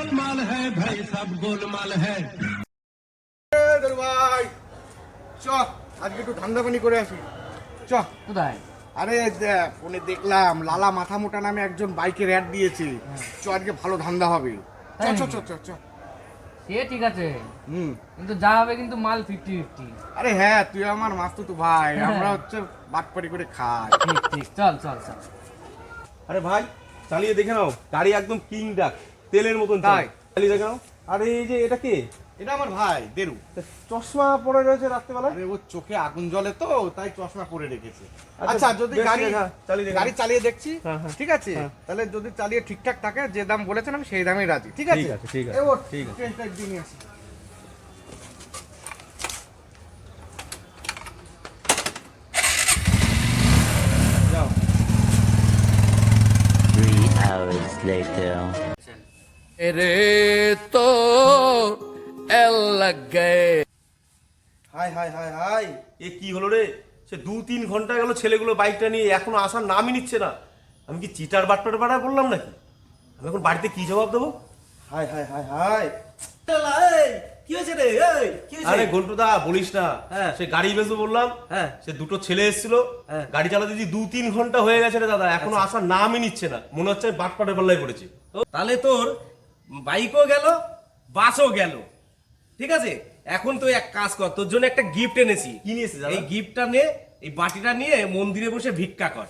गोलमाल है भाई, सब गोलमाल है। ভাই চ আজকে একটু ধান্দা পানি করে আসি চ। কোথায়? আরে ফোনে দেখলাম লালা মাথা মোটা নামে একজন বাইকের অ্যাড দিয়েছে, চ আজকে ভালো ধান্দা হবে। চ চ চ চ চ। সে ঠিক আছে, হুম। কিন্তু যা হবে কিন্তু মাল 50-50। আরে হ্যাঁ, তুই আমার মাস্তুতো ভাই, আমরা হচ্ছে বাটপারি করে খাই। ঠিক ঠিক, চল চল চল। আরে ভাই চালিয়ে দেখে নাও, গাড়ি একদম কিং ডাক, তেলের মতন তাই? চালিয়ে দেখে নাও। আরে এই যে এটা কে? এটা আমার ভাই দেরু। চশমা পরে রয়েছে রাত্রেবেলা। আরে ও চোখে আগুন জ্বলে তো, তাই চশমা পরে রেখেছে। আচ্ছা, আচ্ছা যদি বেশ, গাড়ি হ্যাঁ, চালিয়ে দেখে গাড়ি নাও। চালিয়ে দেখছি, হ্যাঁ, হ্যাঁ। ঠিক আছে, হ্যাঁ। তাহলে যদি চালিয়ে ঠিকঠাক থাকে, যে দাম বলেছেন আমি সেই দামেই রাজি। ঠিক আছে ঠিক আছে, ঠিক আছে, এ ওঠ, ঠিক আছে। ট্রেনটা একদিন নিয়ে আসি। যাও। 3 hours later. रे तो एल लग गए। হাই হাই হাই হাই, এ কি হলো রে? সে 2-3 ঘন্টা গেল ছেলেগুলো বাইকটা নিয়ে এখনো আসার নামই নিচ্ছে না। আমি কি চিটার বাটপার বাড়ায় বললাম নাকি? আমি এখন বাড়িতে কি জবাব দেবো? হাই হাই হাই হাই, কি হয়েছে রে? এই কি হয়েছে? আরে ঘন্টুদা বলিস না, হ্যাঁ। সে গাড়ি বেচবো বললাম, হ্যাঁ। সে দুটো ছেলে এসেছিল, হ্যাঁ। গাড়ি চালাতে দিয়ে 2-3 ঘন্টা হয়ে গেছে রে দাদা, এখনো আসার নামই নিচ্ছে না। মনে হচ্ছে আমি বাটপাটের পাল্লায় পড়েছি। তাহলে তোর বাইকও গেল, বাসও গেল। ঠিক আছে, এখন তুই এক কাজ কর, তোর জন্য একটা গিফট এনেছি। কি নিয়েছিস দাদা? এই গিফটটা নে, এই বাটিটা নিয়ে মন্দিরে বসে ভিক্ষা কর।